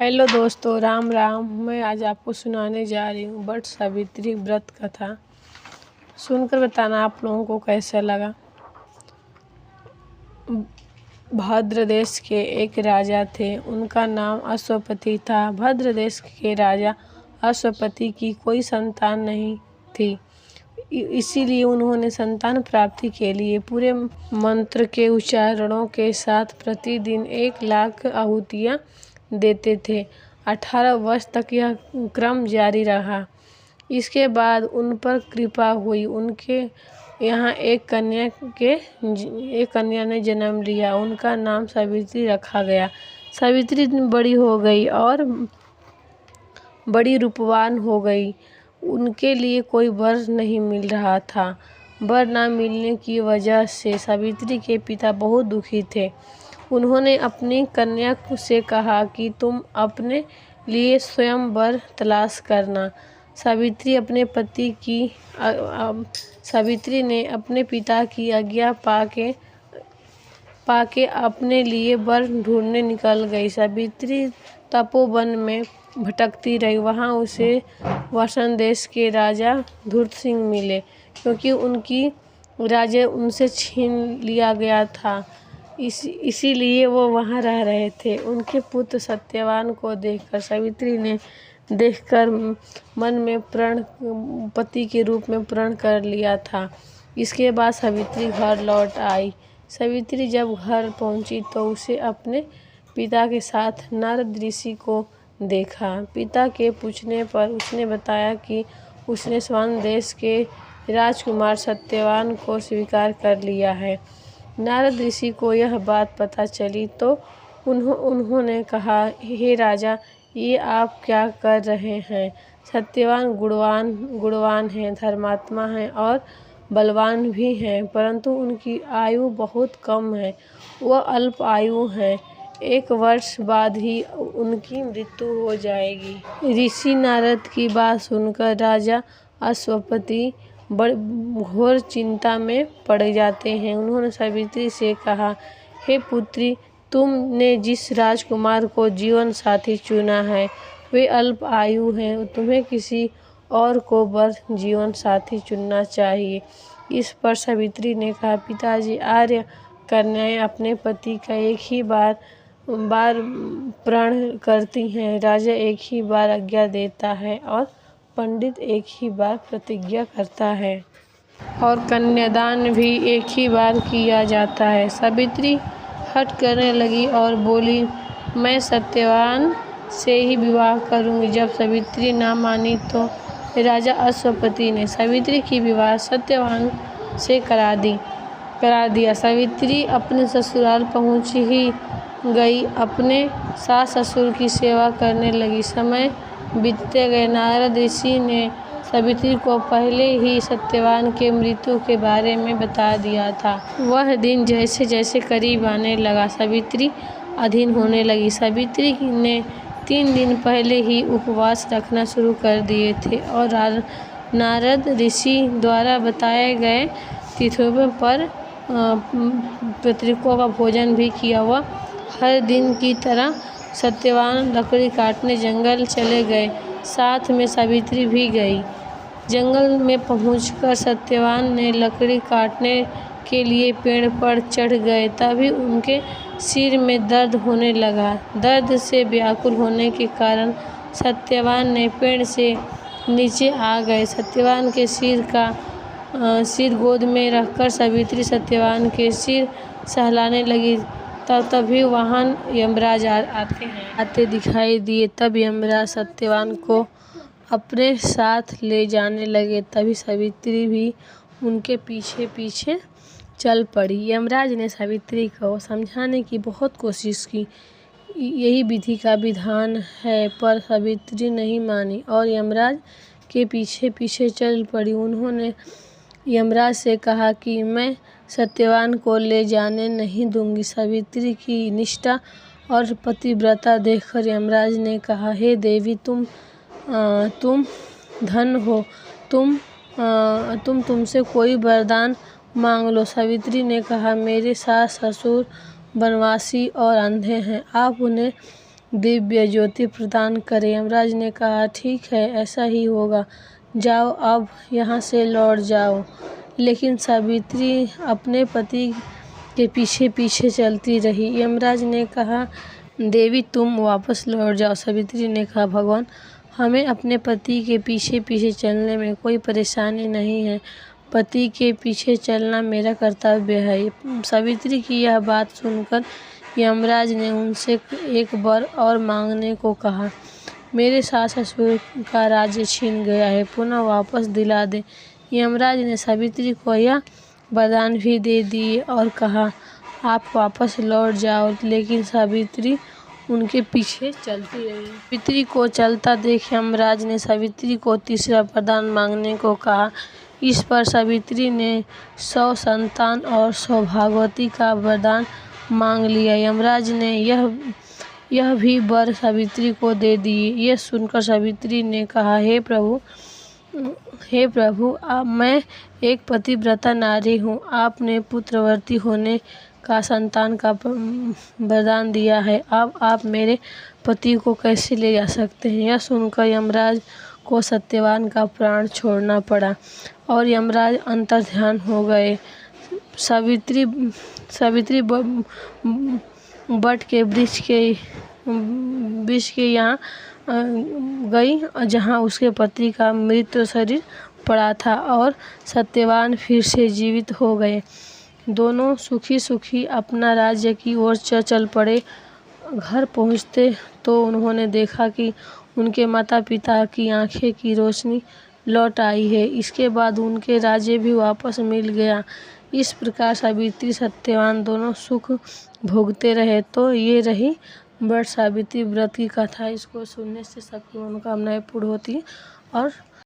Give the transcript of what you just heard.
Hello दोस्तों, राम राम। मैं आज आपको सुनाने जा रही हूँ वट सावित्री व्रत कथा। सुनकर बताना आप लोगों को कैसा लगा। भद्र देश के एक राजा थे, उनका नाम अश्वपति था। भद्र देश के राजा अश्वपति की कोई संतान नहीं थी, इसीलिए उन्होंने संतान प्राप्ति के लिए पूरे मंत्र के उच्चारणों के साथ प्रतिदिन 1,00,000 आहुतियाँ देते थे। 18 वर्ष तक यह क्रम जारी रहा। इसके बाद उन पर कृपा हुई। उनके यहाँ एक कन्या ने जन्म लिया। उनका नाम सावित्री रखा गया। सावित्री बड़ी हो गई और बड़ी रूपवान हो गई। उनके लिए कोई वर नहीं मिल रहा था। वर न मिलने की वजह से सावित्री के पिता बहुत दुखी थे। उन्होंने अपनी कन्या से कहा कि तुम अपने लिए स्वयं वर तलाश करना। सावित्री ने अपने पिता की आज्ञा पाके अपने लिए वर ढूंढने निकल गई। सावित्री तपोवन में भटकती रही। वहाँ उसे वसन देश के राजा धूर्त सिंह मिले, क्योंकि उनकी राज्य उनसे छीन लिया गया था, इसीलिए वो वहाँ रह रहे थे। उनके पुत्र सत्यवान को देखकर सावित्री ने मन में पति के रूप में प्रण कर लिया था। इसके बाद सावित्री घर लौट आई। सावित्री जब घर पहुंची तो उसे अपने पिता के साथ नारद ऋषि को देखा। पिता के पूछने पर उसने बताया कि उसने स्वान देश के राजकुमार सत्यवान को स्वीकार कर लिया है। नारद ऋषि को यह बात पता चली तो उन्होंने कहा, हे राजा, ये आप क्या कर रहे हैं? सत्यवान गुणवान हैं, धर्मात्मा हैं और बलवान भी हैं, परंतु उनकी आयु बहुत कम है। वह अल्प आयु हैं। 1 वर्ष बाद ही उनकी मृत्यु हो जाएगी। ऋषि नारद की बात सुनकर राजा अश्वपति घोर चिंता में पड़ जाते हैं। उन्होंने सावित्री से कहा, हे पुत्री, तुमने जिस राजकुमार को जीवन साथी चुना है वे अल्प आयु हैं। तुम्हें किसी और को वर जीवन साथी चुनना चाहिए। इस पर सावित्री ने कहा, पिताजी, आर्य कन्याएं अपने पति का एक ही बार प्रण करती हैं। राजा एक ही बार आज्ञा देता है और पंडित एक ही बार प्रतिज्ञा करता है, और कन्यादान भी एक ही बार किया जाता है। सावित्री हठ करने लगी और बोली, मैं सत्यवान से ही विवाह करूंगी। जब सावित्री ना मानी तो राजा अश्वपति ने सावित्री की विवाह सत्यवान से करा दिया। सावित्री अपने ससुराल पहुंच ही गई। अपने सास ससुर की सेवा करने लगी। समय बीतते गए। नारद ऋषि ने सावित्री को पहले ही सत्यवान के मृत्यु के बारे में बता दिया था। वह दिन जैसे जैसे करीब आने लगा, सावित्री अधीन होने लगी। सावित्री ने 3 दिन पहले ही उपवास रखना शुरू कर दिए थे और नारद ऋषि द्वारा बताए गए तिथियों पर पितरों का भोजन भी किया। वह हर दिन की तरह सत्यवान लकड़ी काटने जंगल चले गए। साथ में सावित्री भी गई। जंगल में पहुंचकर सत्यवान ने लकड़ी काटने के लिए पेड़ पर चढ़ गए। तभी उनके सिर में दर्द होने लगा। दर्द से व्याकुल होने के कारण सत्यवान ने पेड़ से नीचे आ गए। सत्यवान के सिर गोद में रखकर सावित्री सत्यवान के सिर सहलाने लगी। तभी वहाँ यमराज आते दिखाई दिए। तब यमराज सत्यवान को अपने साथ ले जाने लगे। तभी सावित्री भी उनके पीछे पीछे चल पड़ी। यमराज ने सावित्री को समझाने की बहुत कोशिश की, यही विधि का विधान है, पर सावित्री नहीं मानी और यमराज के पीछे पीछे चल पड़ी। उन्होंने यमराज से कहा कि मैं सत्यवान को ले जाने नहीं दूंगी। सावित्री की निष्ठा और पतिव्रता देखकर यमराज ने कहा, हे देवी, तुम धन हो, तुमसे कोई वरदान मांग लो। सावित्री ने कहा, मेरे सास ससुर वनवासी और अंधे हैं, आप उन्हें दिव्य ज्योति प्रदान करे। यमराज ने कहा, ठीक है, ऐसा ही होगा। जाओ, अब यहाँ से लौट जाओ। लेकिन सावित्री अपने पति के पीछे पीछे चलती रही। यमराज ने कहा, देवी, तुम वापस लौट जाओ। सावित्री ने कहा, भगवान, हमें अपने पति के पीछे पीछे चलने में कोई परेशानी नहीं है। पति के पीछे चलना मेरा कर्तव्य है। सावित्री की यह बात सुनकर यमराज ने उनसे एक वर और मांगने को कहा। मेरे सास ससुर का राज्य छीन गया है, पुनः वापस दिला दे। यमराज ने सावित्री को यह वरदान भी दे दिए और कहा, आप वापस लौट जाओ। लेकिन सावित्री उनके पीछे चलती रही। सावित्री को चलता देख यमराज ने सावित्री को तीसरा वरदान मांगने को कहा। इस पर सावित्री ने 100 संतान और सौभाग्यवती का वरदान मांग लिया। यमराज ने यह भी वर सावित्री को दे दिए। यह सुनकर सावित्री ने कहा, हे प्रभु, मैं एक पतिव्रता नारी हूँ। आपने पुत्रवती होने का, संतान का वरदान दिया है। अब आप मेरे पति को कैसे ले जा सकते हैं? यह सुनकर यमराज को सत्यवान का प्राण छोड़ना पड़ा और यमराज अंतर्ध्यान हो गए। सावित्री बट के वृक्ष के यहाँ गई, जहाँ उसके पति का मृत शरीर पड़ा था, और सत्यवान फिर से जीवित हो गए। दोनों सुखी सुखी अपना राज्य की ओर चल पड़े। घर पहुँचते तो उन्होंने देखा कि उनके माता पिता की आंखें की रोशनी लौट आई है। इसके बाद उनके राज्य भी वापस मिल गया। इस प्रकार सावित्री सत्यवान दोनों सुख भोगते रहे। तो ये रही वट सावित्री व्रत की कथा। इसको सुनने से सबकी मनोकामनाएं पूर्ण होती हैं और